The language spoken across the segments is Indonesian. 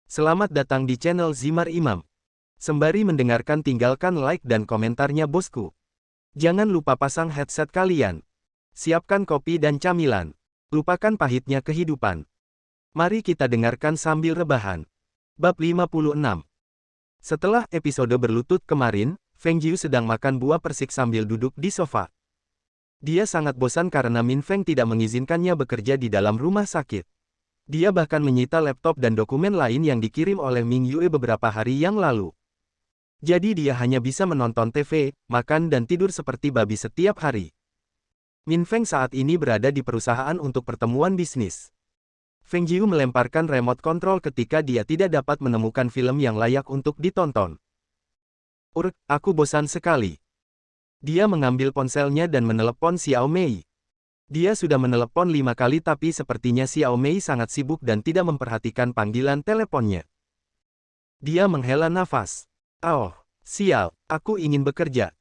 Selamat datang di channel Zimar Imam. Sembari mendengarkan tinggalkan like dan komentarnya bosku. Jangan lupa pasang headset kalian. Siapkan kopi dan camilan. Lupakan pahitnya kehidupan. Mari kita dengarkan sambil rebahan. Bab 56. Setelah episode berlutut kemarin, Feng Jiu sedang makan buah persik sambil duduk di sofa. Dia sangat bosan karena Min Feng tidak mengizinkannya bekerja di dalam rumah sakit. Dia bahkan menyita laptop dan dokumen lain yang dikirim oleh Ming Yue beberapa hari yang lalu. Jadi dia hanya bisa menonton TV, makan dan tidur seperti babi setiap hari. Min Feng saat ini berada di perusahaan untuk pertemuan bisnis. Feng Jiu melemparkan remote control ketika dia tidak dapat menemukan film yang layak untuk ditonton. Aku bosan sekali. Dia mengambil ponselnya dan menelepon Xiao Mei. Dia sudah menelepon 5 kali tapi sepertinya Xiao Mei sangat sibuk dan tidak memperhatikan panggilan teleponnya. Dia menghela nafas. Oh, sial, aku ingin bekerja.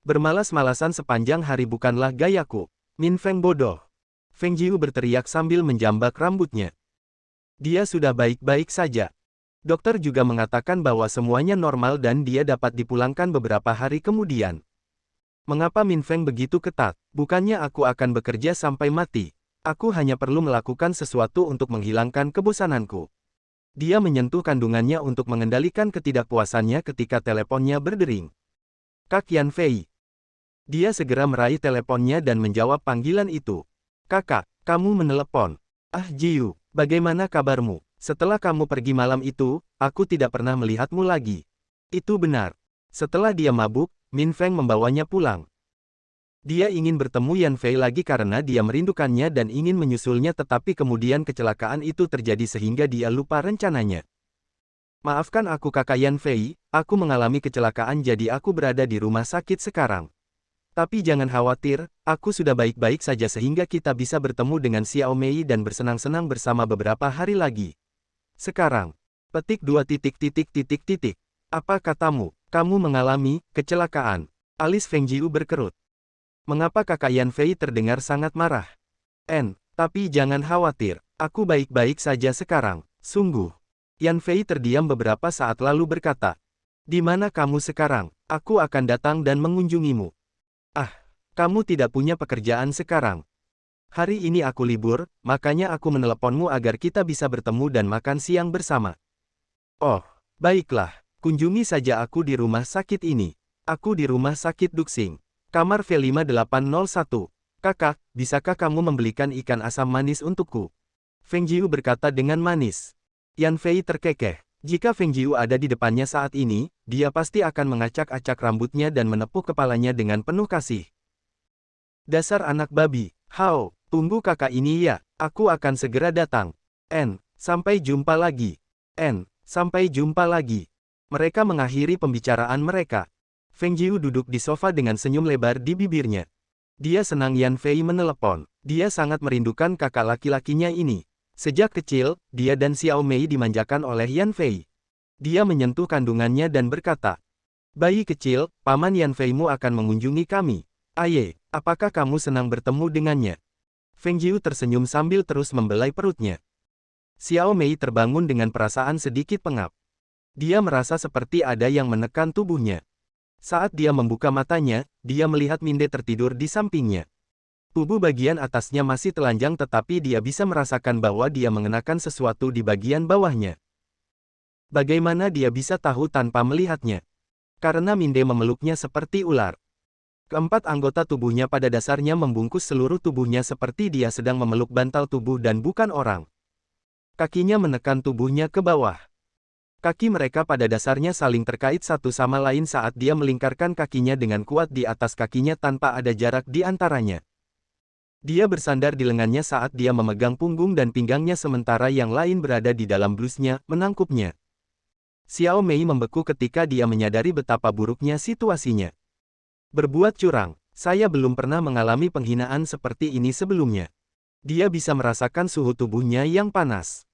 Bermalas-malasan sepanjang hari bukanlah gayaku. Min Feng bodoh. Feng Jiu berteriak sambil menjambak rambutnya. Dia sudah baik-baik saja. Dokter juga mengatakan bahwa semuanya normal dan dia dapat dipulangkan beberapa hari kemudian. Mengapa Min Feng begitu ketat? Bukannya aku akan bekerja sampai mati. Aku hanya perlu melakukan sesuatu untuk menghilangkan kebosananku. Dia menyentuh kandungannya untuk mengendalikan ketidakpuasannya ketika teleponnya berdering. Kak Yan Fei. Dia segera meraih teleponnya dan menjawab panggilan itu. Kakak, kamu menelepon. Ah Jiu, bagaimana kabarmu? Setelah kamu pergi malam itu, aku tidak pernah melihatmu lagi. Itu benar. Setelah dia mabuk, Min Feng membawanya pulang. Dia ingin bertemu Yan Fei lagi karena dia merindukannya dan ingin menyusulnya tetapi kemudian kecelakaan itu terjadi sehingga dia lupa rencananya. Maafkan aku kakak Yan Fei, aku mengalami kecelakaan jadi aku berada di rumah sakit sekarang. Tapi jangan khawatir, aku sudah baik-baik saja sehingga kita bisa bertemu dengan Xiao Mei dan bersenang-senang bersama beberapa hari lagi. Sekarang, petik 2. Apa katamu? Kamu mengalami kecelakaan. Alis Feng Jiu berkerut. Mengapa kakak Yan Fei terdengar sangat marah? Tapi jangan khawatir. Aku baik-baik saja sekarang. Sungguh. Yan Fei terdiam beberapa saat lalu berkata. Di mana kamu sekarang? Aku akan datang dan mengunjungimu. Ah, kamu tidak punya pekerjaan sekarang. Hari ini aku libur, makanya aku meneleponmu agar kita bisa bertemu dan makan siang bersama. Oh, baiklah. Kunjungi saja aku di rumah sakit ini. Aku di rumah sakit Duxing. Kamar V5801. Kakak, bisakah kamu membelikan ikan asam manis untukku? Feng Jiu berkata dengan manis. Yan Fei terkekeh. Jika Feng Jiu ada di depannya saat ini, dia pasti akan mengacak-acak rambutnya dan menepuk kepalanya dengan penuh kasih. Dasar anak babi. Hao, tunggu kakak ini ya. Aku akan segera datang. Sampai jumpa lagi. Sampai jumpa lagi. Mereka mengakhiri pembicaraan mereka. Feng Jiu duduk di sofa dengan senyum lebar di bibirnya. Dia senang Yan Fei menelepon. Dia sangat merindukan kakak laki-lakinya ini. Sejak kecil, dia dan Xiao Mei dimanjakan oleh Yan Fei. Dia menyentuh kandungannya dan berkata, bayi kecil, paman Yan Fei-mu akan mengunjungi kami. Aye, apakah kamu senang bertemu dengannya? Feng Jiu tersenyum sambil terus membelai perutnya. Xiao Mei terbangun dengan perasaan sedikit pengap. Dia merasa seperti ada yang menekan tubuhnya. Saat dia membuka matanya, dia melihat Minde tertidur di sampingnya. Tubuh bagian atasnya masih telanjang tetapi dia bisa merasakan bahwa dia mengenakan sesuatu di bagian bawahnya. Bagaimana dia bisa tahu tanpa melihatnya? Karena Minde memeluknya seperti ular. Keempat anggota tubuhnya pada dasarnya membungkus seluruh tubuhnya seperti dia sedang memeluk bantal tubuh dan bukan orang. Kakinya menekan tubuhnya ke bawah. Kaki mereka pada dasarnya saling terkait satu sama lain saat dia melingkarkan kakinya dengan kuat di atas kakinya tanpa ada jarak di antaranya. Dia bersandar di lengannya saat dia memegang punggung dan pinggangnya sementara yang lain berada di dalam blusnya, menangkupnya. Xiao Mei membeku ketika dia menyadari betapa buruknya situasinya. Berbuat curang, saya belum pernah mengalami penghinaan seperti ini sebelumnya. Dia bisa merasakan suhu tubuhnya yang panas.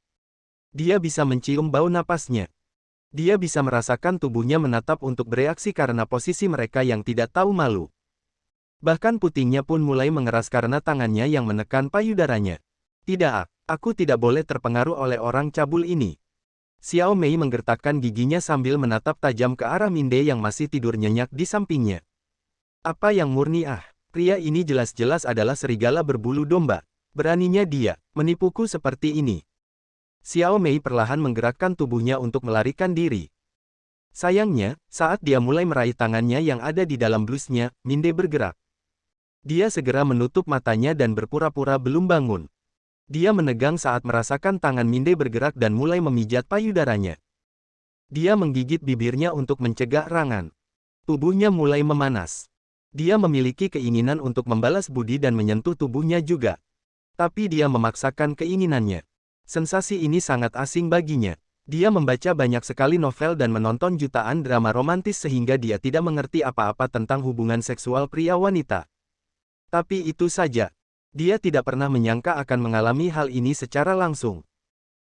Dia bisa mencium bau napasnya. Dia bisa merasakan tubuhnya menatap untuk bereaksi karena posisi mereka yang tidak tahu malu. Bahkan putingnya pun mulai mengeras karena tangannya yang menekan payudaranya. Tidak, aku tidak boleh terpengaruh oleh orang cabul ini. Xiao Mei menggertakkan giginya sambil menatap tajam ke arah Minde yang masih tidur nyenyak di sampingnya. Apa yang murni ah? Pria ini jelas-jelas adalah serigala berbulu domba. Beraninya dia menipuku seperti ini. Xiao Mei perlahan menggerakkan tubuhnya untuk melarikan diri. Sayangnya, saat dia mulai meraih tangannya yang ada di dalam blusnya, Minde bergerak. Dia segera menutup matanya dan berpura-pura belum bangun. Dia menegang saat merasakan tangan Minde bergerak dan mulai memijat payudaranya. Dia menggigit bibirnya untuk mencegah erangan. Tubuhnya mulai memanas. Dia memiliki keinginan untuk membalas budi dan menyentuh tubuhnya juga. Tapi dia memaksakan keinginannya. Sensasi ini sangat asing baginya. Dia membaca banyak sekali novel dan menonton jutaan drama romantis sehingga dia tidak mengerti apa-apa tentang hubungan seksual pria-wanita. Tapi itu saja. Dia tidak pernah menyangka akan mengalami hal ini secara langsung.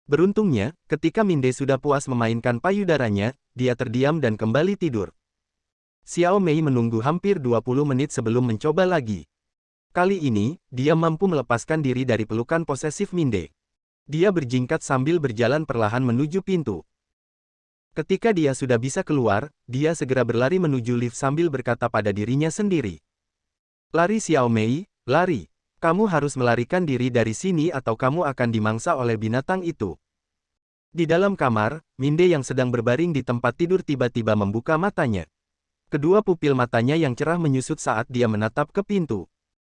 Beruntungnya, ketika Minde sudah puas memainkan payudaranya, dia terdiam dan kembali tidur. Xiao Mei menunggu hampir 20 menit sebelum mencoba lagi. Kali ini, dia mampu melepaskan diri dari pelukan posesif Minde. Dia berjingkat sambil berjalan perlahan menuju pintu. Ketika dia sudah bisa keluar, dia segera berlari menuju lift sambil berkata pada dirinya sendiri. Lari Xiao Mei, lari. Kamu harus melarikan diri dari sini atau kamu akan dimangsa oleh binatang itu. Di dalam kamar, Minde yang sedang berbaring di tempat tidur tiba-tiba membuka matanya. Kedua pupil matanya yang cerah menyusut saat dia menatap ke pintu.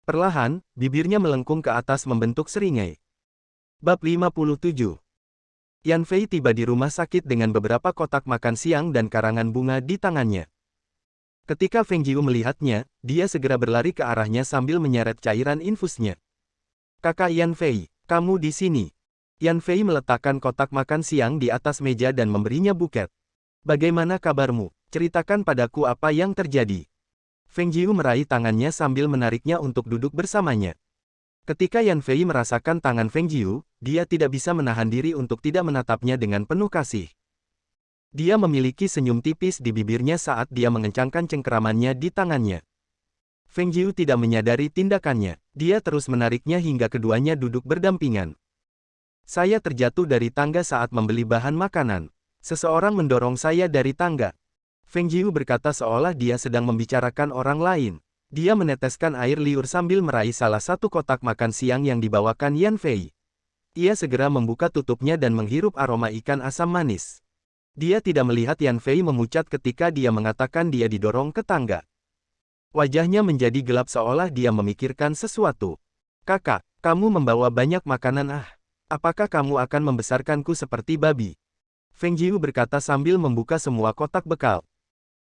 Perlahan, bibirnya melengkung ke atas membentuk seringai. Bab 57. Yan Fei tiba di rumah sakit dengan beberapa kotak makan siang dan karangan bunga di tangannya. Ketika Feng Jiu melihatnya, dia segera berlari ke arahnya sambil menyeret cairan infusnya. Kakak Yan Fei, kamu di sini. Yan Fei meletakkan kotak makan siang di atas meja dan memberinya buket. Bagaimana kabarmu? Ceritakan padaku apa yang terjadi. Feng Jiu meraih tangannya sambil menariknya untuk duduk bersamanya. Ketika Yan Fei merasakan tangan Feng Jiu, dia tidak bisa menahan diri untuk tidak menatapnya dengan penuh kasih. Dia memiliki senyum tipis di bibirnya saat dia mengencangkan cengkeramannya di tangannya. Feng Jiu tidak menyadari tindakannya. Dia terus menariknya hingga keduanya duduk berdampingan. Saya terjatuh dari tangga saat membeli bahan makanan. Seseorang mendorong saya dari tangga. Feng Jiu berkata seolah dia sedang membicarakan orang lain. Dia meneteskan air liur sambil meraih salah satu kotak makan siang yang dibawakan Yan Fei. Ia segera membuka tutupnya dan menghirup aroma ikan asam manis. Dia tidak melihat Yan Fei memucat ketika dia mengatakan dia didorong ke tangga. Wajahnya menjadi gelap seolah dia memikirkan sesuatu. Kakak, kamu membawa banyak makanan ah. Apakah kamu akan membesarkanku seperti babi? Feng Jiu berkata sambil membuka semua kotak bekal.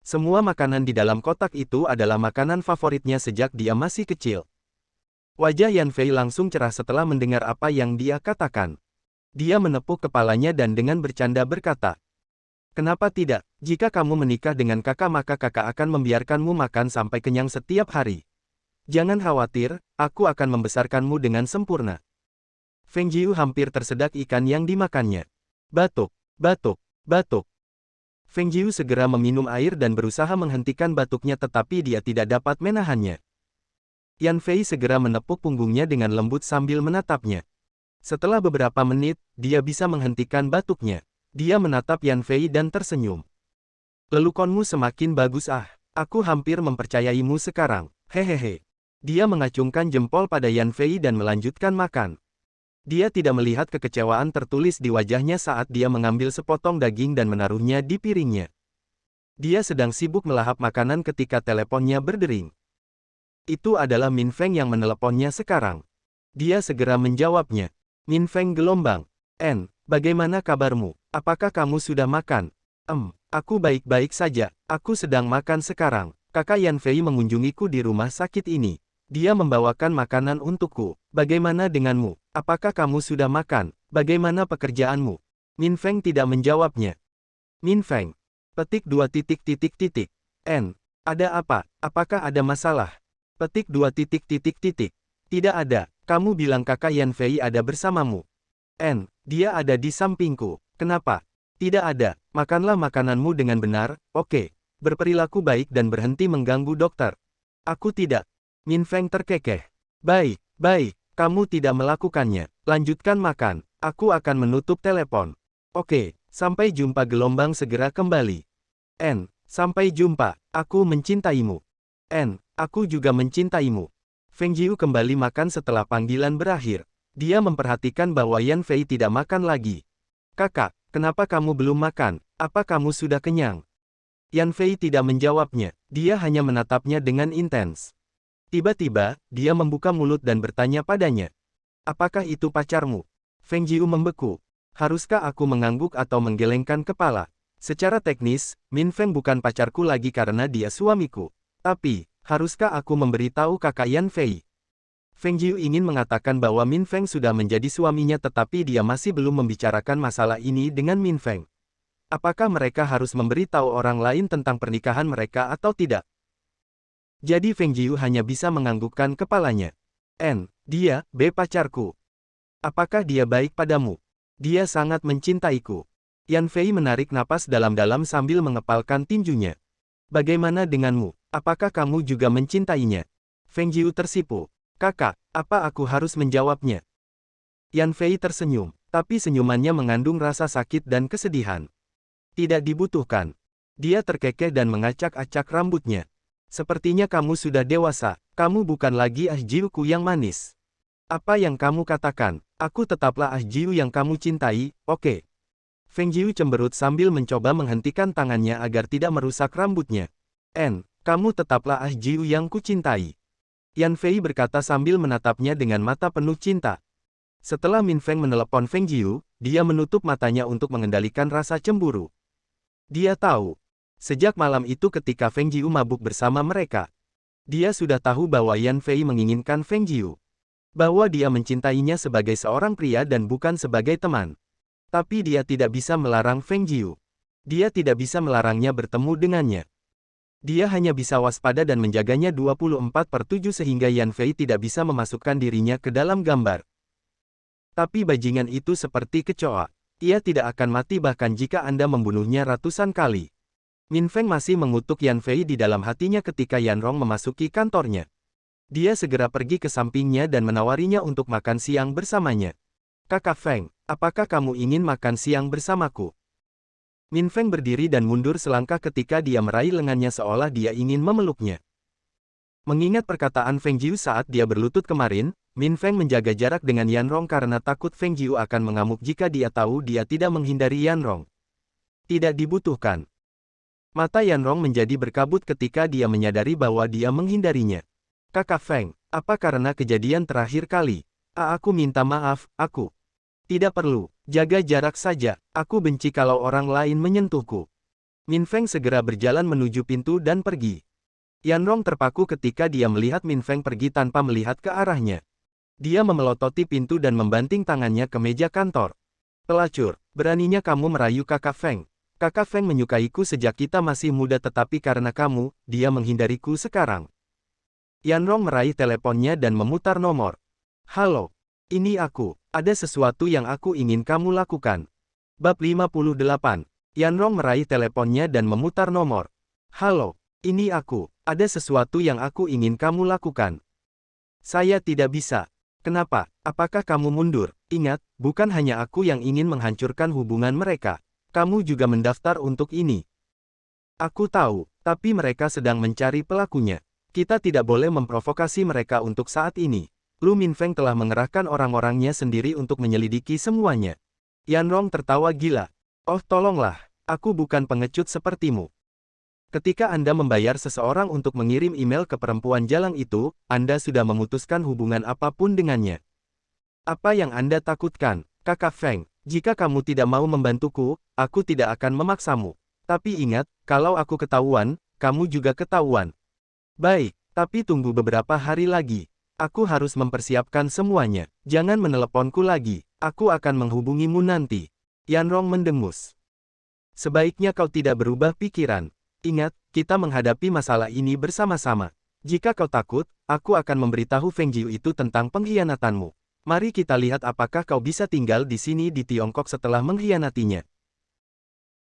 Semua makanan di dalam kotak itu adalah makanan favoritnya sejak dia masih kecil. Wajah Yan Fei langsung cerah setelah mendengar apa yang dia katakan. Dia menepuk kepalanya dan dengan bercanda berkata, kenapa tidak? Jika kamu menikah dengan kakak maka kakak akan membiarkanmu makan sampai kenyang setiap hari. Jangan khawatir, aku akan membesarkanmu dengan sempurna. Feng Jiu hampir tersedak ikan yang dimakannya. Batuk, batuk, batuk. Feng Jiu segera meminum air dan berusaha menghentikan batuknya tetapi dia tidak dapat menahannya. Yan Fei segera menepuk punggungnya dengan lembut sambil menatapnya. Setelah beberapa menit, dia bisa menghentikan batuknya. Dia menatap Yan Fei dan tersenyum. Lelukonmu semakin bagus ah. Aku hampir mempercayaimu sekarang. Hehehe. Dia mengacungkan jempol pada Yan Fei dan melanjutkan makan. Dia tidak melihat kekecewaan tertulis di wajahnya saat dia mengambil sepotong daging dan menaruhnya di piringnya. Dia sedang sibuk melahap makanan ketika teleponnya berdering. Itu adalah Min Feng yang meneleponnya sekarang. Dia segera menjawabnya. Min Feng gelombang. Bagaimana kabarmu? Apakah kamu sudah makan? Aku baik-baik saja. Aku sedang makan sekarang. Kakak Yan Fei mengunjungiku di rumah sakit ini. Dia membawakan makanan untukku. Bagaimana denganmu? Apakah kamu sudah makan? Bagaimana pekerjaanmu? Min Feng tidak menjawabnya. Min Feng. Petik 2 titik titik titik. Ada apa? Apakah ada masalah? Petik 2 titik titik titik. Tidak ada. Kamu bilang kakak Yan Fei ada bersamamu. Dia ada di sampingku. Kenapa? Tidak ada. Makanlah makananmu dengan benar, oke. Berperilaku baik dan berhenti mengganggu dokter. Aku tidak. Min Feng terkekeh. Baik, baik. Kamu tidak melakukannya. Lanjutkan makan. Aku akan menutup telepon. Oke, Sampai jumpa gelombang segera kembali. Sampai jumpa. Aku mencintaimu. Aku juga mencintaimu. Feng Jiu kembali makan setelah panggilan berakhir. Dia memperhatikan bahwa Yan Fei tidak makan lagi. Kakak, kenapa kamu belum makan? Apa kamu sudah kenyang? Yan Fei tidak menjawabnya. Dia hanya menatapnya dengan intens. Tiba-tiba, dia membuka mulut dan bertanya padanya. Apakah itu pacarmu? Feng Jiu membeku. Haruskah aku mengangguk atau menggelengkan kepala? Secara teknis, Min Feng bukan pacarku lagi karena dia suamiku. Tapi, haruskah aku memberitahu kakak Yan Fei? Feng Jiu ingin mengatakan bahwa Min Feng sudah menjadi suaminya tetapi dia masih belum membicarakan masalah ini dengan Min Feng. Apakah mereka harus memberitahu orang lain tentang pernikahan mereka atau tidak? Jadi Feng Jiu hanya bisa menganggukkan kepalanya. Dia, pacarku. Apakah dia baik padamu? Dia sangat mencintaiku. Yan Fei menarik napas dalam-dalam sambil mengepalkan tinjunya. Bagaimana denganmu? Apakah kamu juga mencintainya? Feng Jiu tersipu. Kakak, apa aku harus menjawabnya? Yan Fei tersenyum, tapi senyumannya mengandung rasa sakit dan kesedihan. Tidak dibutuhkan. Dia terkekeh dan mengacak-acak rambutnya. Sepertinya kamu sudah dewasa, kamu bukan lagi Ah Jiuku yang manis. Apa yang kamu katakan? Aku tetaplah Ah Jiu yang kamu cintai, oke. Feng Jiu cemberut sambil mencoba menghentikan tangannya agar tidak merusak rambutnya. Kamu tetaplah Ah Jiu yang kucintai. Yan Fei berkata sambil menatapnya dengan mata penuh cinta. Setelah Min Feng menelepon Feng Jiu, dia menutup matanya untuk mengendalikan rasa cemburu. Dia tahu. Sejak malam itu ketika Feng Jiu mabuk bersama mereka. Dia sudah tahu bahwa Yan Fei menginginkan Feng Jiu. Bahwa dia mencintainya sebagai seorang pria dan bukan sebagai teman. Tapi dia tidak bisa melarang Feng Jiu. Dia tidak bisa melarangnya bertemu dengannya. Dia hanya bisa waspada dan menjaganya 24/7 sehingga Yan Fei tidak bisa memasukkan dirinya ke dalam gambar. Tapi bajingan itu seperti kecoa. Ia tidak akan mati bahkan jika Anda membunuhnya ratusan kali. Min Feng masih mengutuk Yan Fei di dalam hatinya ketika Yan Rong memasuki kantornya. Dia segera pergi ke sampingnya dan menawarinya untuk makan siang bersamanya. Kakak Feng, apakah kamu ingin makan siang bersamaku? Min Feng berdiri dan mundur selangkah ketika dia meraih lengannya seolah dia ingin memeluknya. Mengingat perkataan Feng Jiu saat dia berlutut kemarin, Min Feng menjaga jarak dengan Yan Rong karena takut Feng Jiu akan mengamuk jika dia tahu dia tidak menghindari Yan Rong. Tidak dibutuhkan. Mata Yan Rong menjadi berkabut ketika dia menyadari bahwa dia menghindarinya. Kakak Feng, apa karena kejadian terakhir kali? Aku minta maaf, aku. Tidak perlu, jaga jarak saja, aku benci kalau orang lain menyentuhku. Min Feng segera berjalan menuju pintu dan pergi. Yan Rong terpaku ketika dia melihat Min Feng pergi tanpa melihat ke arahnya. Dia memelototi pintu dan membanting tangannya ke meja kantor. Pelacur, beraninya kamu merayu kakak Feng. Kakak Feng menyukaiku sejak kita masih muda tetapi karena kamu, dia menghindariku sekarang. Yan Rong meraih teleponnya dan memutar nomor. Halo, ini aku. Ada sesuatu yang aku ingin kamu lakukan. Bab 58. Yan Rong meraih teleponnya dan memutar nomor. Halo, ini aku. Ada sesuatu yang aku ingin kamu lakukan. Saya tidak bisa. Kenapa? Apakah kamu mundur? Ingat, bukan hanya aku yang ingin menghancurkan hubungan mereka. Kamu juga mendaftar untuk ini. Aku tahu, tapi mereka sedang mencari pelakunya. Kita tidak boleh memprovokasi mereka untuk saat ini. Lu Min Feng telah mengerahkan orang-orangnya sendiri untuk menyelidiki semuanya. Yan Rong tertawa gila. Oh tolonglah, aku bukan pengecut sepertimu. Ketika Anda membayar seseorang untuk mengirim email ke perempuan jalang itu, Anda sudah memutuskan hubungan apapun dengannya. Apa yang Anda takutkan, kakak Feng? Jika kamu tidak mau membantuku, aku tidak akan memaksamu. Tapi ingat, kalau aku ketahuan, kamu juga ketahuan. Baik, tapi tunggu beberapa hari lagi. Aku harus mempersiapkan semuanya. Jangan meneleponku lagi. Aku akan menghubungimu nanti. Yan Rong mendengus. Sebaiknya kau tidak berubah pikiran. Ingat, kita menghadapi masalah ini bersama-sama. Jika kau takut, aku akan memberitahu Feng Jiu itu tentang pengkhianatanmu. Mari kita lihat apakah kau bisa tinggal di sini di Tiongkok setelah mengkhianatinya.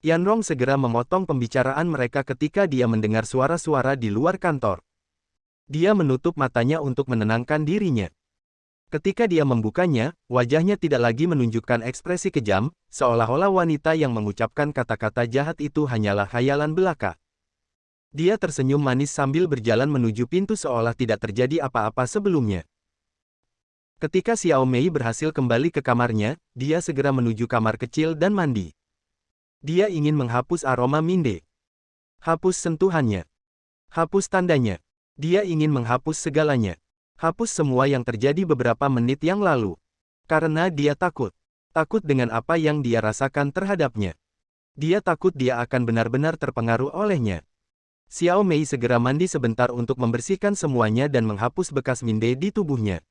Yan Rong segera memotong pembicaraan mereka ketika dia mendengar suara-suara di luar kantor. Dia menutup matanya untuk menenangkan dirinya. Ketika dia membukanya, wajahnya tidak lagi menunjukkan ekspresi kejam, seolah-olah wanita yang mengucapkan kata-kata jahat itu hanyalah khayalan belaka. Dia tersenyum manis sambil berjalan menuju pintu seolah tidak terjadi apa-apa sebelumnya. Ketika Xiao Mei berhasil kembali ke kamarnya, dia segera menuju kamar kecil dan mandi. Dia ingin menghapus aroma Minde. Hapus sentuhannya. Hapus tandanya. Dia ingin menghapus segalanya. Hapus semua yang terjadi beberapa menit yang lalu. Karena dia takut. Takut dengan apa yang dia rasakan terhadapnya. Dia takut dia akan benar-benar terpengaruh olehnya. Xiao Mei segera mandi sebentar untuk membersihkan semuanya dan menghapus bekas Minde di tubuhnya.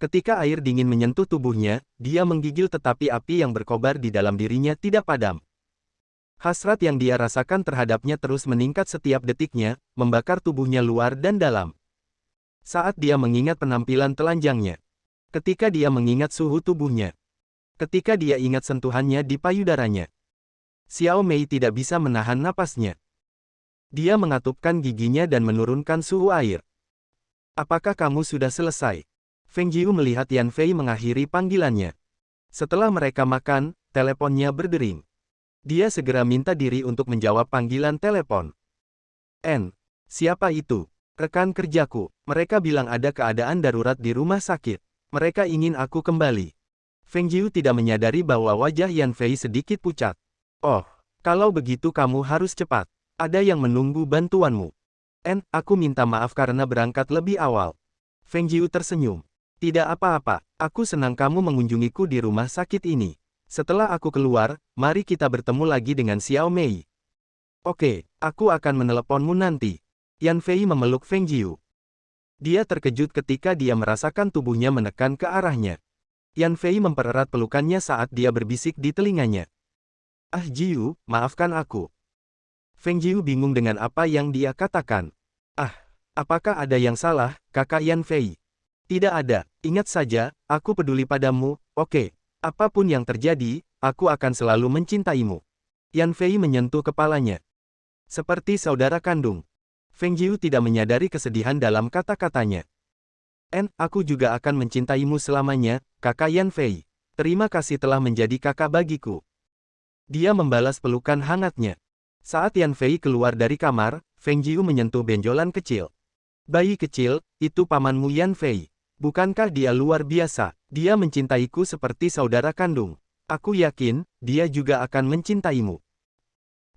Ketika air dingin menyentuh tubuhnya, dia menggigil tetapi api yang berkobar di dalam dirinya tidak padam. Hasrat yang dia rasakan terhadapnya terus meningkat setiap detiknya, membakar tubuhnya luar dan dalam. Saat dia mengingat penampilan telanjangnya. Ketika dia mengingat suhu tubuhnya. Ketika dia ingat sentuhannya di payudaranya. Xiao Mei tidak bisa menahan napasnya. Dia mengatupkan giginya dan menurunkan suhu air. Apakah kamu sudah selesai? Feng Jiu melihat Yan Fei mengakhiri panggilannya. Setelah mereka makan, teleponnya berdering. Dia segera minta diri untuk menjawab panggilan telepon. Siapa itu? Rekan kerjaku. Mereka bilang ada keadaan darurat di rumah sakit. Mereka ingin aku kembali. Feng Jiu tidak menyadari bahwa wajah Yan Fei sedikit pucat. Oh, kalau begitu kamu harus cepat. Ada yang menunggu bantuanmu. Aku minta maaf karena berangkat lebih awal. Feng Jiu tersenyum. Tidak apa-apa, aku senang kamu mengunjungiku di rumah sakit ini. Setelah aku keluar, mari kita bertemu lagi dengan Xiao Mei. Oke, aku akan meneleponmu nanti. Yan Fei memeluk Feng Jiu. Dia terkejut ketika dia merasakan tubuhnya menekan ke arahnya. Yan Fei mempererat pelukannya saat dia berbisik di telinganya. Ah Jiu, maafkan aku. Feng Jiu bingung dengan apa yang dia katakan. Apakah ada yang salah, kakak Yan Fei? Tidak ada, ingat saja, aku peduli padamu, oke. Apapun yang terjadi, aku akan selalu mencintaimu. Yan Fei menyentuh kepalanya. Seperti saudara kandung. Feng Jiu tidak menyadari kesedihan dalam kata-katanya. Aku juga akan mencintaimu selamanya, kakak Yan Fei. Terima kasih telah menjadi kakak bagiku. Dia membalas pelukan hangatnya. Saat Yan Fei keluar dari kamar, Feng Jiu menyentuh benjolan kecil. Bayi kecil, itu pamanmu Yan Fei. Bukankah dia luar biasa? Dia mencintaiku seperti saudara kandung. Aku yakin, dia juga akan mencintaimu.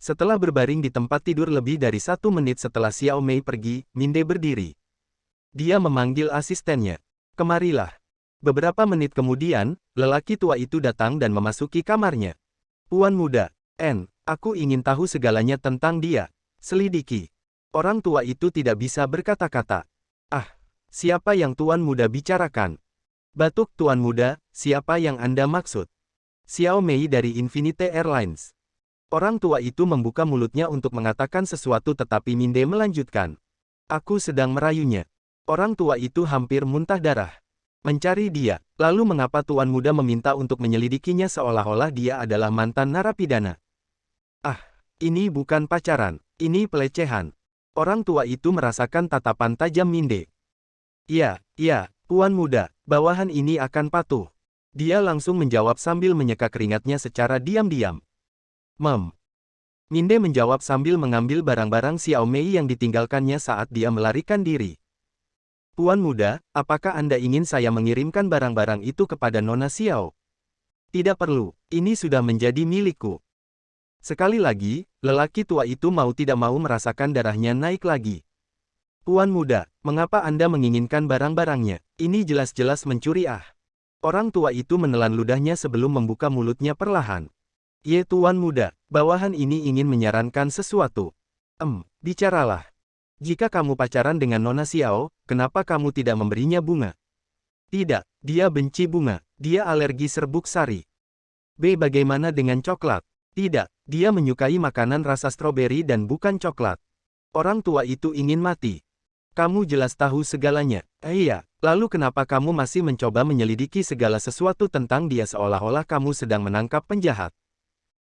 Setelah berbaring di tempat tidur lebih dari 1 menit setelah Xiao Mei pergi, Minde berdiri. Dia memanggil asistennya. Kemarilah. Beberapa menit kemudian, lelaki tua itu datang dan memasuki kamarnya. Puan muda, aku ingin tahu segalanya tentang dia. Selidiki. Orang tua itu tidak bisa berkata-kata. Siapa yang Tuan muda bicarakan? Batuk Tuan muda, siapa yang Anda maksud? Xiao Mei dari Infinite Airlines. Orang tua itu membuka mulutnya untuk mengatakan sesuatu tetapi Minde melanjutkan. Aku sedang merayunya. Orang tua itu hampir muntah darah. Mencari dia, lalu mengapa Tuan muda meminta untuk menyelidikinya seolah-olah dia adalah mantan narapidana? Ini bukan pacaran, ini pelecehan. Orang tua itu merasakan tatapan tajam Minde. Ya, Tuan muda, bawahan ini akan patuh. Dia langsung menjawab sambil menyeka keringatnya secara diam-diam. Minde menjawab sambil mengambil barang-barang Xiao Mei yang ditinggalkannya saat dia melarikan diri. Tuan muda, apakah Anda ingin saya mengirimkan barang-barang itu kepada Nona Xiao? Tidak perlu, ini sudah menjadi milikku. Sekali lagi, lelaki tua itu mau tidak mau merasakan darahnya naik lagi. Tuan muda, mengapa Anda menginginkan barang-barangnya? Ini jelas-jelas mencuri. Orang tua itu menelan ludahnya sebelum membuka mulutnya perlahan. Tuan muda, bawahan ini ingin menyarankan sesuatu. Bicaralah. Jika kamu pacaran dengan Nona Xiao, kenapa kamu tidak memberinya bunga? Tidak, dia benci bunga. Dia alergi serbuk sari. Bagaimana dengan coklat? Tidak, dia menyukai makanan rasa stroberi dan bukan coklat. Orang tua itu ingin mati. Kamu jelas tahu segalanya. Iya, lalu kenapa kamu masih mencoba menyelidiki segala sesuatu tentang dia seolah-olah kamu sedang menangkap penjahat?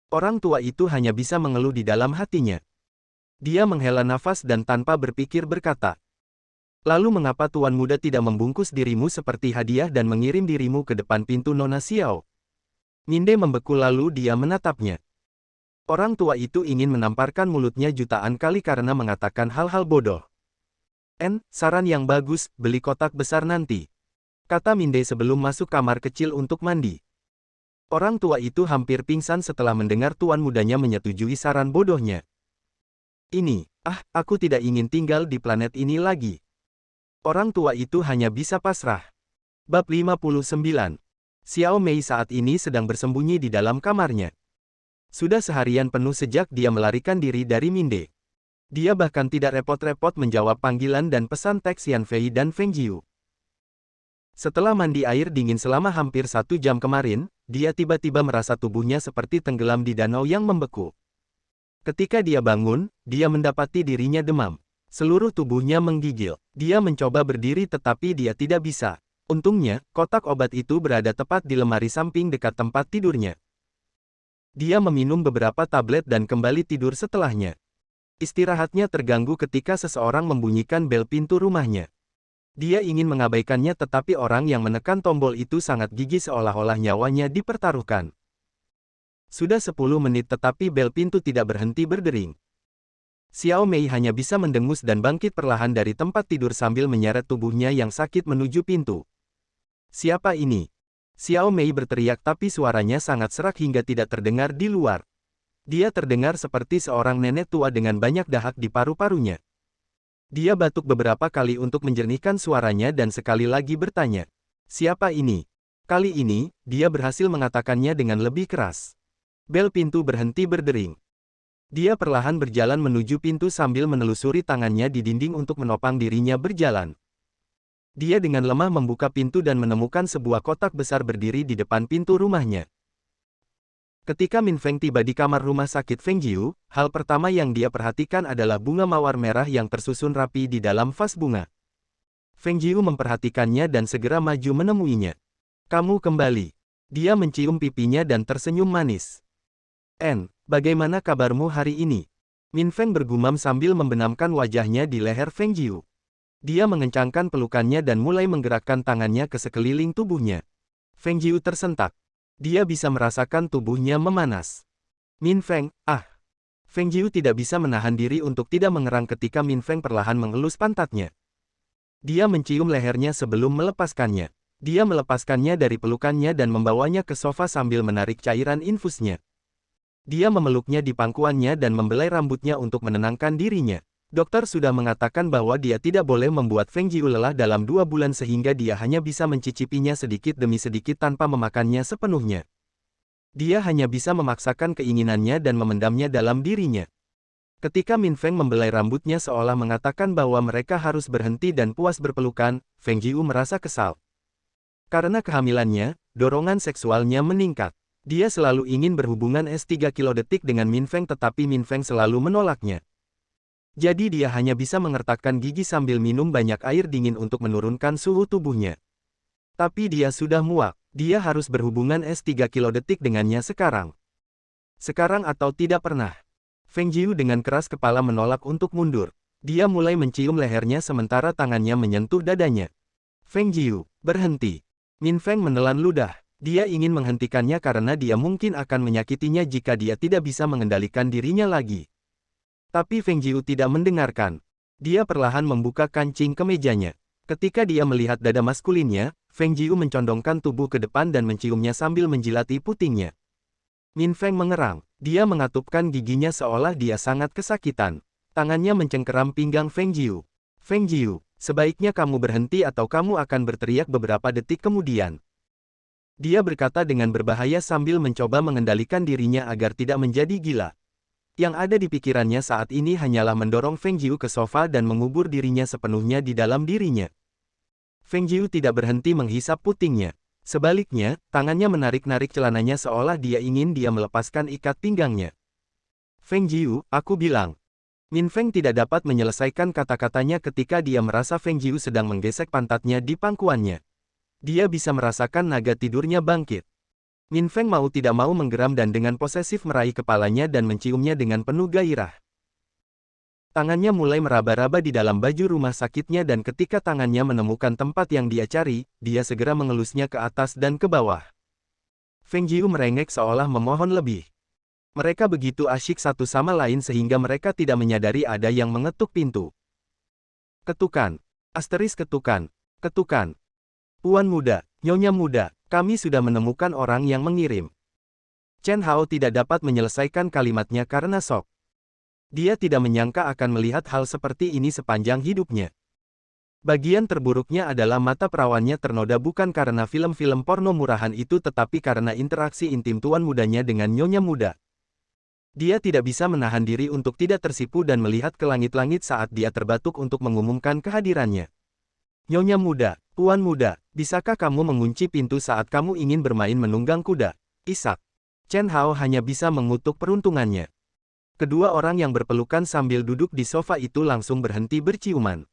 Orang tua itu hanya bisa mengeluh di dalam hatinya. Dia menghela nafas dan tanpa berpikir berkata, Lalu mengapa Tuan Muda tidak membungkus dirimu seperti hadiah dan mengirim dirimu ke depan pintu Nona Xiao? Minde membeku lalu dia menatapnya. Orang tua itu ingin menamparkan mulutnya jutaan kali karena mengatakan hal-hal bodoh. Saran yang bagus, beli kotak besar nanti, kata Minde sebelum masuk kamar kecil untuk mandi. Orang tua itu hampir pingsan setelah mendengar tuan mudanya menyetujui saran bodohnya. Aku tidak ingin tinggal di planet ini lagi. Orang tua itu hanya bisa pasrah. Bab 59. Xiao Mei saat ini sedang bersembunyi di dalam kamarnya. Sudah seharian penuh sejak dia melarikan diri dari Minde. Dia bahkan tidak repot-repot menjawab panggilan dan pesan teks Yan Fei dan Feng Jiu. Setelah mandi air dingin selama hampir 1 jam kemarin, dia tiba-tiba merasa tubuhnya seperti tenggelam di danau yang membeku. Ketika dia bangun, dia mendapati dirinya demam. Seluruh tubuhnya menggigil. Dia mencoba berdiri tetapi dia tidak bisa. Untungnya, kotak obat itu berada tepat di lemari samping dekat tempat tidurnya. Dia meminum beberapa tablet dan kembali tidur setelahnya. Istirahatnya terganggu ketika seseorang membunyikan bel pintu rumahnya. Dia ingin mengabaikannya tetapi orang yang menekan tombol itu sangat gigih seolah-olah nyawanya dipertaruhkan. Sudah 10 menit tetapi bel pintu tidak berhenti berdering. Xiao Mei hanya bisa mendengus dan bangkit perlahan dari tempat tidur sambil menyeret tubuhnya yang sakit menuju pintu. Siapa ini? Xiao Mei berteriak tapi suaranya sangat serak hingga tidak terdengar di luar. Dia terdengar seperti seorang nenek tua dengan banyak dahak di paru-parunya. Dia batuk beberapa kali untuk menjernihkan suaranya dan sekali lagi bertanya. Siapa ini? Kali ini, dia berhasil mengatakannya dengan lebih keras. Bel pintu berhenti berdering. Dia perlahan berjalan menuju pintu sambil menelusuri tangannya di dinding untuk menopang dirinya berjalan. Dia dengan lemah membuka pintu dan menemukan sebuah kotak besar berdiri di depan pintu rumahnya. Ketika Min Feng tiba di kamar rumah sakit Feng Jiu, hal pertama yang dia perhatikan adalah bunga mawar merah yang tersusun rapi di dalam vas bunga. Feng Jiu memperhatikannya dan segera maju menemuinya. Kamu kembali. Dia mencium pipinya dan tersenyum manis. Bagaimana kabarmu hari ini? Min Feng bergumam sambil membenamkan wajahnya di leher Feng Jiu. Dia mengencangkan pelukannya dan mulai menggerakkan tangannya ke sekeliling tubuhnya. Feng Jiu tersentak. Dia bisa merasakan tubuhnya memanas. Min Feng, Feng Jiu tidak bisa menahan diri untuk tidak mengerang ketika Min Feng perlahan mengelus pantatnya. Dia mencium lehernya sebelum melepaskannya. Dia melepaskannya dari pelukannya dan membawanya ke sofa sambil menarik cairan infusnya. Dia memeluknya di pangkuannya dan membelai rambutnya untuk menenangkan dirinya. Dokter sudah mengatakan bahwa dia tidak boleh membuat Feng Jiu lelah dalam 2 bulan sehingga dia hanya bisa mencicipinya sedikit demi sedikit tanpa memakannya sepenuhnya. Dia hanya bisa memaksakan keinginannya dan memendamnya dalam dirinya. Ketika Min Feng membelai rambutnya seolah mengatakan bahwa mereka harus berhenti dan puas berpelukan, Feng Jiu merasa kesal. Karena kehamilannya, dorongan seksualnya meningkat. Dia selalu ingin berhubungan S3 kilodetik dengan Min Feng tetapi Min Feng selalu menolaknya. Jadi dia hanya bisa mengertakkan gigi sambil minum banyak air dingin untuk menurunkan suhu tubuhnya. Tapi dia sudah muak. Dia harus berhubungan S3 kilodetik dengannya sekarang. Sekarang atau tidak pernah. Feng Jiu dengan keras kepala menolak untuk mundur. Dia mulai mencium lehernya sementara tangannya menyentuh dadanya. Feng Jiu, berhenti. Min Feng menelan ludah. Dia ingin menghentikannya karena dia mungkin akan menyakitinya jika dia tidak bisa mengendalikan dirinya lagi. Tapi Feng Jiu tidak mendengarkan. Dia perlahan membuka kancing kemejanya. Ketika dia melihat dada maskulinnya, Feng Jiu mencondongkan tubuh ke depan dan menciumnya sambil menjilati putingnya. Min Feng mengerang. Dia mengatupkan giginya seolah dia sangat kesakitan. Tangannya mencengkeram pinggang Feng Jiu. Feng Jiu, sebaiknya kamu berhenti atau kamu akan berteriak beberapa detik kemudian. Dia berkata dengan berbahaya sambil mencoba mengendalikan dirinya agar tidak menjadi gila. Yang ada di pikirannya saat ini hanyalah mendorong Feng Jiu ke sofa dan mengubur dirinya sepenuhnya di dalam dirinya. Feng Jiu tidak berhenti menghisap putingnya. Sebaliknya, tangannya menarik-narik celananya seolah dia ingin dia melepaskan ikat pinggangnya. Feng Jiu, aku bilang. Min Feng tidak dapat menyelesaikan kata-katanya ketika dia merasa Feng Jiu sedang menggesek pantatnya di pangkuannya. Dia bisa merasakan naga tidurnya bangkit. Min Feng mau tidak mau menggeram dan dengan posesif meraih kepalanya dan menciumnya dengan penuh gairah. Tangannya mulai meraba-raba di dalam baju rumah sakitnya dan ketika tangannya menemukan tempat yang dia cari, dia segera mengelusnya ke atas dan ke bawah. Feng Jiu merengek seolah memohon lebih. Mereka begitu asyik satu sama lain sehingga mereka tidak menyadari ada yang mengetuk pintu. Ketukan. Asteris ketukan. Ketukan. Puan muda, Nyonya muda, kami sudah menemukan orang yang mengirim. Chen Hao tidak dapat menyelesaikan kalimatnya karena shock. Dia tidak menyangka akan melihat hal seperti ini sepanjang hidupnya. Bagian terburuknya adalah mata perawannya ternoda bukan karena film-film porno murahan itu tetapi karena interaksi intim tuan mudanya dengan nyonya muda. Dia tidak bisa menahan diri untuk tidak tersipu dan melihat ke langit-langit saat dia terbatuk untuk mengumumkan kehadirannya. Nyonya muda, puan muda, bisakah kamu mengunci pintu saat kamu ingin bermain menunggang kuda? Isak. Chen Hao hanya bisa mengutuk peruntungannya. Kedua orang yang berpelukan sambil duduk di sofa itu langsung berhenti berciuman.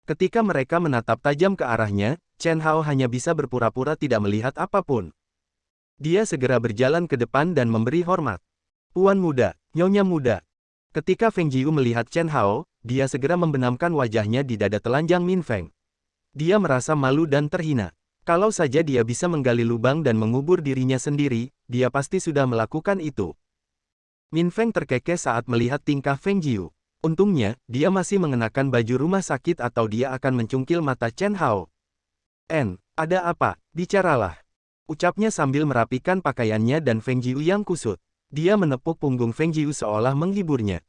Ketika mereka menatap tajam ke arahnya, Chen Hao hanya bisa berpura-pura tidak melihat apapun. Dia segera berjalan ke depan dan memberi hormat. Puan muda, Nyonya muda. Ketika Feng Jiu melihat Chen Hao, dia segera membenamkan wajahnya di dada telanjang Min Feng. Dia merasa malu dan terhina. Kalau saja dia bisa menggali lubang dan mengubur dirinya sendiri, dia pasti sudah melakukan itu. Min Feng terkekeh saat melihat tingkah Feng Jiu. Untungnya, dia masih mengenakan baju rumah sakit atau dia akan mencungkil mata Chen Hao. Ada apa? Bicaralah. Ucapnya sambil merapikan pakaiannya dan Feng Jiu yang kusut. Dia menepuk punggung Feng Jiu seolah menghiburnya.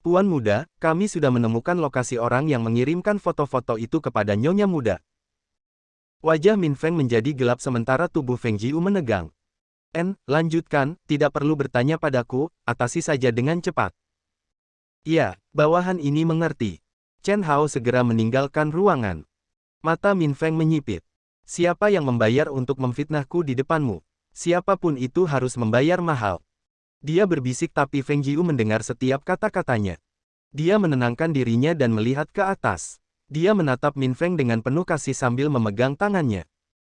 Puan muda, kami sudah menemukan lokasi orang yang mengirimkan foto-foto itu kepada Nyonya muda. Wajah Min Feng menjadi gelap sementara tubuh Feng Jiu menegang. Lanjutkan, tidak perlu bertanya padaku, atasi saja dengan cepat. Ya, bawahan ini mengerti. Chen Hao segera meninggalkan ruangan. Mata Min Feng menyipit. Siapa yang membayar untuk memfitnahku di depanmu? Siapapun itu harus membayar mahal. Dia berbisik tapi Feng Jiu mendengar setiap kata-katanya. Dia menenangkan dirinya dan melihat ke atas. Dia menatap Min Feng dengan penuh kasih sambil memegang tangannya.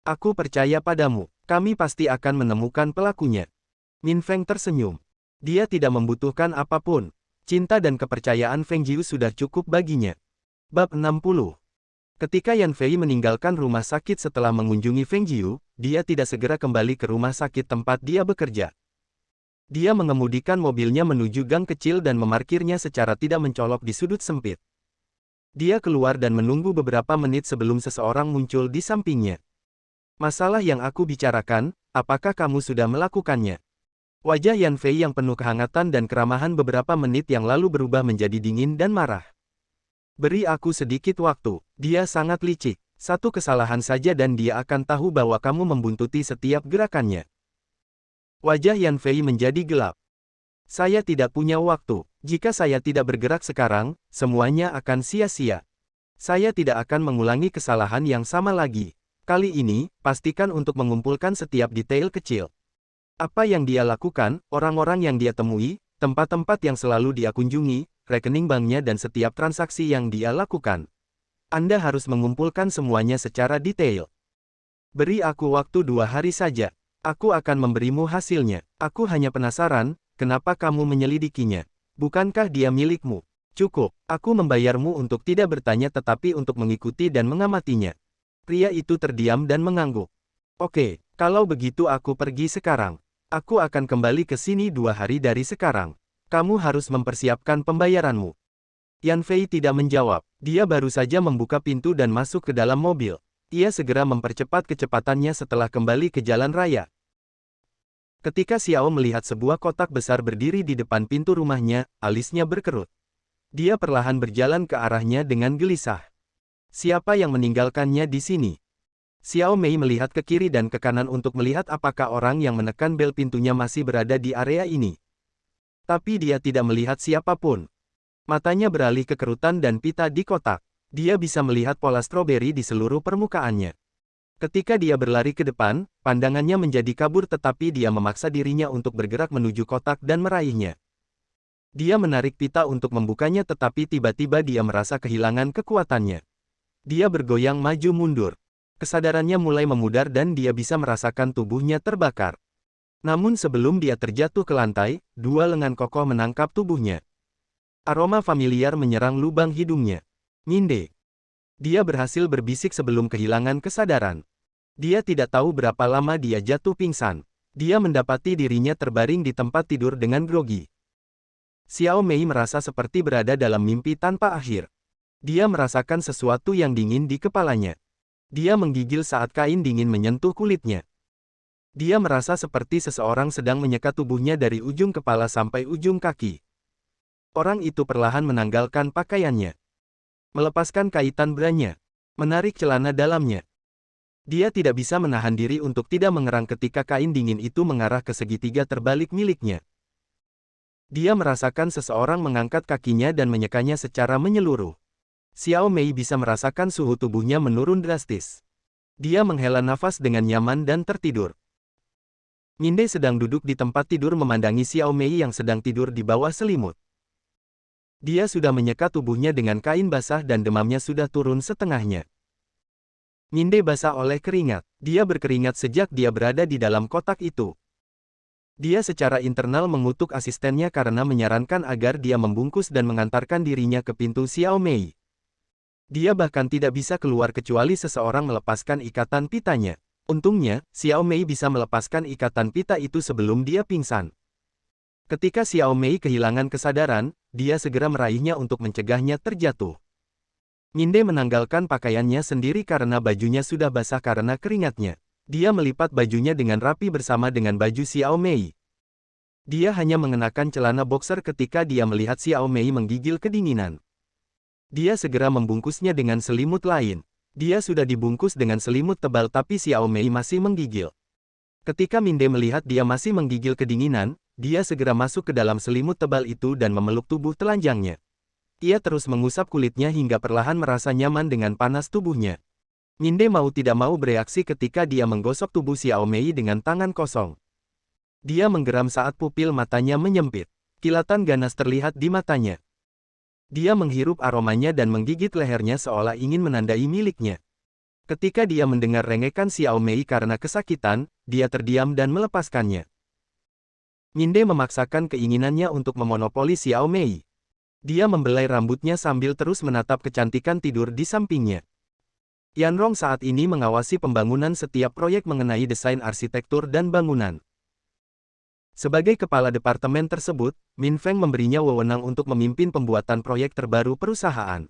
Aku percaya padamu. Kami pasti akan menemukan pelakunya. Min Feng tersenyum. Dia tidak membutuhkan apapun. Cinta dan kepercayaan Feng Jiu sudah cukup baginya. Bab 60. Ketika Yan Fei meninggalkan rumah sakit setelah mengunjungi Feng Jiu, dia tidak segera kembali ke rumah sakit tempat dia bekerja. Dia mengemudikan mobilnya menuju gang kecil dan memarkirnya secara tidak mencolok di sudut sempit. Dia keluar dan menunggu beberapa menit sebelum seseorang muncul di sampingnya. Masalah yang aku bicarakan, apakah kamu sudah melakukannya? Wajah Yan Fei yang penuh kehangatan dan keramahan beberapa menit yang lalu berubah menjadi dingin dan marah. Beri aku sedikit waktu, dia sangat licik. Satu kesalahan saja dan dia akan tahu bahwa kamu membuntuti setiap gerakannya. Wajah Yan Fei menjadi gelap. Saya tidak punya waktu. Jika saya tidak bergerak sekarang, semuanya akan sia-sia. Saya tidak akan mengulangi kesalahan yang sama lagi. Kali ini, pastikan untuk mengumpulkan setiap detail kecil. Apa yang dia lakukan, orang-orang yang dia temui, tempat-tempat yang selalu dia kunjungi, rekening banknya dan setiap transaksi yang dia lakukan. Anda harus mengumpulkan semuanya secara detail. Beri aku waktu 2 hari saja. Aku akan memberimu hasilnya. Aku hanya penasaran, kenapa kamu menyelidikinya? Bukankah dia milikmu? Cukup, aku membayarmu untuk tidak bertanya tetapi untuk mengikuti dan mengamatinya. Pria itu terdiam dan mengangguk. Oke, kalau begitu aku pergi sekarang. Aku akan kembali ke sini 2 hari dari sekarang. Kamu harus mempersiapkan pembayaranmu. Yan Fei tidak menjawab. Dia baru saja membuka pintu dan masuk ke dalam mobil. Ia segera mempercepat kecepatannya setelah kembali ke jalan raya. Ketika Xiao melihat sebuah kotak besar berdiri di depan pintu rumahnya, alisnya berkerut. Dia perlahan berjalan ke arahnya dengan gelisah. Siapa yang meninggalkannya di sini? Xiao Mei melihat ke kiri dan ke kanan untuk melihat apakah orang yang menekan bel pintunya masih berada di area ini. Tapi dia tidak melihat siapapun. Matanya beralih ke kerutan dan pita di kotak. Dia bisa melihat pola stroberi di seluruh permukaannya. Ketika dia berlari ke depan, pandangannya menjadi kabur tetapi dia memaksa dirinya untuk bergerak menuju kotak dan meraihnya. Dia menarik pita untuk membukanya tetapi tiba-tiba dia merasa kehilangan kekuatannya. Dia bergoyang maju mundur. Kesadarannya mulai memudar dan dia bisa merasakan tubuhnya terbakar. Namun sebelum dia terjatuh ke lantai, 2 lengan kokoh menangkap tubuhnya. Aroma familiar menyerang lubang hidungnya. Minde. Dia berhasil berbisik sebelum kehilangan kesadaran. Dia tidak tahu berapa lama dia jatuh pingsan. Dia mendapati dirinya terbaring di tempat tidur dengan grogi. Xiao Mei merasa seperti berada dalam mimpi tanpa akhir. Dia merasakan sesuatu yang dingin di kepalanya. Dia menggigil saat kain dingin menyentuh kulitnya. Dia merasa seperti seseorang sedang menyekat tubuhnya dari ujung kepala sampai ujung kaki. Orang itu perlahan menanggalkan pakaiannya. Melepaskan kaitan branya. Menarik celana dalamnya. Dia tidak bisa menahan diri untuk tidak mengerang ketika kain dingin itu mengarah ke segitiga terbalik miliknya. Dia merasakan seseorang mengangkat kakinya dan menyekanya secara menyeluruh. Xiao Mei bisa merasakan suhu tubuhnya menurun drastis. Dia menghela nafas dengan nyaman dan tertidur. Minde sedang duduk di tempat tidur memandangi Xiao Mei yang sedang tidur di bawah selimut. Dia sudah menyekat tubuhnya dengan kain basah dan demamnya sudah turun setengahnya. Minde basah oleh keringat. Dia berkeringat sejak dia berada di dalam kotak itu. Dia secara internal mengutuk asistennya karena menyarankan agar dia membungkus dan mengantarkan dirinya ke pintu Xiao Mei. Dia bahkan tidak bisa keluar kecuali seseorang melepaskan ikatan pitanya. Untungnya, Xiao Mei bisa melepaskan ikatan pita itu sebelum dia pingsan. Ketika Xiao Mei kehilangan kesadaran, dia segera meraihnya untuk mencegahnya terjatuh. Minde menanggalkan pakaiannya sendiri karena bajunya sudah basah karena keringatnya. Dia melipat bajunya dengan rapi bersama dengan baju Xiao Mei. Dia hanya mengenakan celana boxer ketika dia melihat Xiao Mei menggigil kedinginan. Dia segera membungkusnya dengan selimut lain. Dia sudah dibungkus dengan selimut tebal tapi Xiao Mei masih menggigil. Ketika Minde melihat dia masih menggigil kedinginan, dia segera masuk ke dalam selimut tebal itu dan memeluk tubuh telanjangnya. Ia terus mengusap kulitnya hingga perlahan merasa nyaman dengan panas tubuhnya. Minde mau tidak mau bereaksi ketika dia menggosok tubuh Xiao Mei dengan tangan kosong. Dia menggeram saat pupil matanya menyempit. Kilatan ganas terlihat di matanya. Dia menghirup aromanya dan menggigit lehernya seolah ingin menandai miliknya. Ketika dia mendengar rengekan Xiao Mei karena kesakitan, dia terdiam dan melepaskannya. Minde memaksakan keinginannya untuk memonopoli Xiao Mei. Dia membelai rambutnya sambil terus menatap kecantikan tidur di sampingnya. Yanrong saat ini mengawasi pembangunan setiap proyek mengenai desain arsitektur dan bangunan. Sebagai kepala departemen tersebut, Min Feng memberinya wewenang untuk memimpin pembuatan proyek terbaru perusahaan.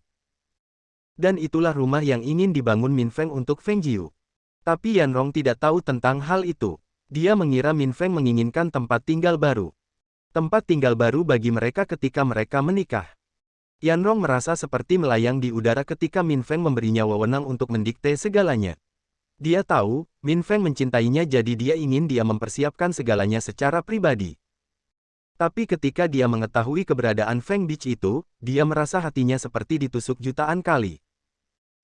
Dan itulah rumah yang ingin dibangun Min Feng untuk Feng Jiu. Tapi Yanrong tidak tahu tentang hal itu. Dia mengira Min Feng menginginkan tempat tinggal baru. Tempat tinggal baru bagi mereka ketika mereka menikah. Yanrong merasa seperti melayang di udara ketika Min Feng memberinya wewenang untuk mendikte segalanya. Dia tahu, Min Feng mencintainya jadi dia ingin dia mempersiapkan segalanya secara pribadi. Tapi ketika dia mengetahui keberadaan Feng Bich itu, dia merasa hatinya seperti ditusuk jutaan kali.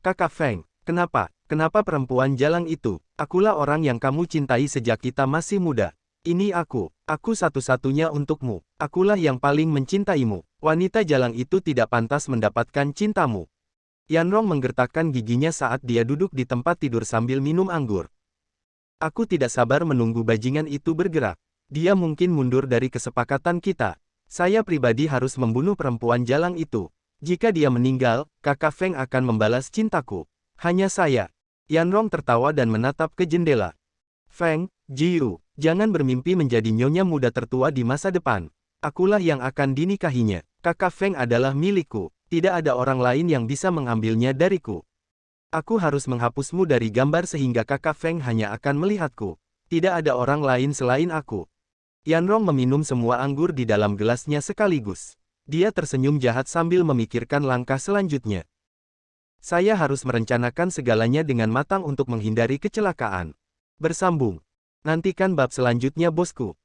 Kakak Feng, kenapa? Kenapa perempuan jalang itu? Akulah orang yang kamu cintai sejak kita masih muda. Ini aku satu-satunya untukmu. Akulah yang paling mencintaimu. Wanita jalang itu tidak pantas mendapatkan cintamu. Yanrong menggertakkan giginya saat dia duduk di tempat tidur sambil minum anggur. Aku tidak sabar menunggu bajingan itu bergerak. Dia mungkin mundur dari kesepakatan kita. Saya pribadi harus membunuh perempuan jalang itu. Jika dia meninggal, kakak Feng akan membalas cintaku. Hanya saya. Yanrong tertawa dan menatap ke jendela. Feng Jiu, jangan bermimpi menjadi nyonya muda tertua di masa depan. Akulah yang akan dinikahinya. Kakak Feng adalah milikku. Tidak ada orang lain yang bisa mengambilnya dariku. Aku harus menghapusmu dari gambar sehingga kakak Feng hanya akan melihatku. Tidak ada orang lain selain aku. Yanrong meminum semua anggur di dalam gelasnya sekaligus. Dia tersenyum jahat sambil memikirkan langkah selanjutnya. Saya harus merencanakan segalanya dengan matang untuk menghindari kecelakaan. Bersambung. Nantikan bab selanjutnya bosku.